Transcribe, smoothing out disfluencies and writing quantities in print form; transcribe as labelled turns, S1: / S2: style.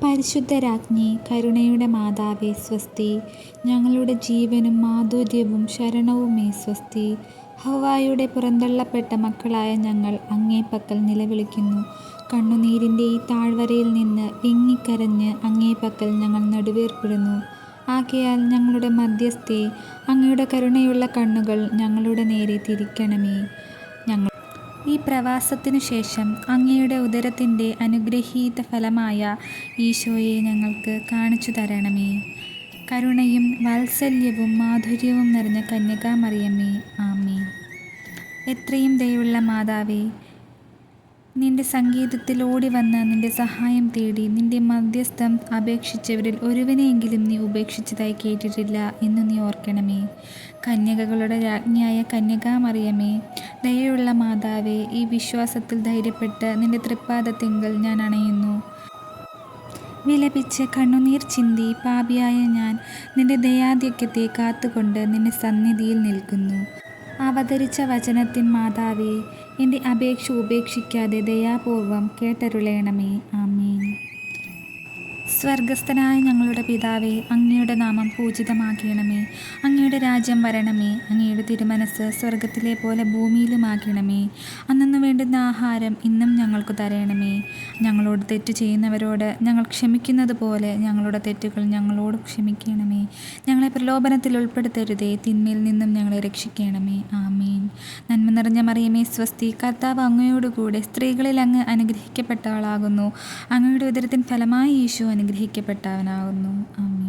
S1: പരിശുദ്ധരാജ്ഞി, കരുണയുടെ മാതാവേ, സ്വസ്തി. ഞങ്ങളുടെ ജീവനും മാധുര്യവും ശരണവുമേ, സ്വസ്തി. ഹവ്വായുടെ പുറന്തള്ളപ്പെട്ട മക്കളായ ഞങ്ങൾ അങ്ങേ പക്കൽ നിലവിളിക്കുന്നു. കണ്ണുനീരിൻ്റെ ഈ താഴ്വരയിൽ നിന്ന് വിങ്ങിക്കരഞ്ഞ് അങ്ങേ പക്കൽ ഞങ്ങൾ നെടുവീർപ്പിടുന്നു. ആകയാൽ ഞങ്ങളുടെ മധ്യസ്ഥേ, അങ്ങയുടെ കരുണയുള്ള കണ്ണുകൾ ഞങ്ങളുടെ നേരെ തിരിക്കണമേ. ഞങ്ങൾ ഈ പ്രവാസത്തിനു ശേഷം അങ്ങയുടെ ഉദരത്തിൻ്റെ അനുഗ്രഹീത ഫലമായ ഈശോയെ ഞങ്ങൾക്ക് കാണിച്ചു തരണമേ. കരുണയും വാത്സല്യവും മാധുര്യവും നിറഞ്ഞ കന്യകാമറിയമേ, ആമേൻ. എത്രയും ദയുള്ള മാതാവേ, നിന്റെ സങ്കേതത്തിൽ ഓടിവന്ന് നിന്റെ സഹായം തേടി നിന്റെ മധ്യസ്ഥം അപേക്ഷിച്ചവരിൽ ഒരുവനെയെങ്കിലും നീ ഉപേക്ഷിച്ചതായി കേട്ടിട്ടില്ല എന്ന് നീ ഓർക്കണമേ. കന്യകകളുടെ രാജ്ഞിയായ കന്യകാമറിയമേ, ദയയുള്ള മാതാവേ, ഈ വിശ്വാസത്തിൽ ധൈര്യപ്പെട്ട് നിന്റെ തൃപ്പാദത്തിങ്കൽ ഞാൻ അണയുന്നു. വിലപിച്ച് കണ്ണുനീർ ചിന്തി പാപിയായ ഞാൻ നിന്റെ ദയാധിക്യത്തെ കാത്തുകൊണ്ട് നിന്റെ സന്നിധിയിൽ നിൽക്കുന്നു. അവതരിച്ച വചനത്തിൻ മാതാവേ, എൻ്റെ അപേക്ഷ ഉപേക്ഷിക്കാതെ ദയാപൂർവം കേട്ടരുളേണമേ. ആമേൻ. സ്വർഗസ്ഥനായ ഞങ്ങളുടെ പിതാവേ, അങ്ങയുടെ നാമം പൂജിതമാകണമേ. അങ്ങയുടെ രാജ്യം വരണമേ. അങ്ങയുടെ തിരുമനസ് സ്വർഗത്തിലെ പോലെ ഭൂമിയിലുമാകണമേ. അന്നന്ന് വേണ്ടുന്ന ആഹാരം ഇന്നും ഞങ്ങൾക്ക് തരണമേ. ഞങ്ങളോട് തെറ്റ് ചെയ്യുന്നവരോട് ഞങ്ങൾ ക്ഷമിക്കുന്നത് പോലെ ഞങ്ങളുടെ തെറ്റുകൾ ഞങ്ങളോട് ക്ഷമിക്കണമേ. ഞങ്ങളെ പ്രലോഭനത്തിൽ ഉൾപ്പെടുത്തരുതേ, തിന്മയിൽ നിന്നും ഞങ്ങളെ രക്ഷിക്കണമേ. ആമേൻ. നന്മ നിറഞ്ഞ മറിയമേ, സ്വസ്തി. കർത്താവ് അങ്ങയോടുകൂടെ സ്ത്രീകളിൽ അങ്ങ് അനുഗ്രഹിക്കപ്പെട്ടവളാകുന്നു. അങ്ങയുടെ ഉദരത്തിൻ ഫലമായി ഈശോ അനുഗ്രഹിക്കപ്പെട്ടവനാകുന്നു. ആമേൻ.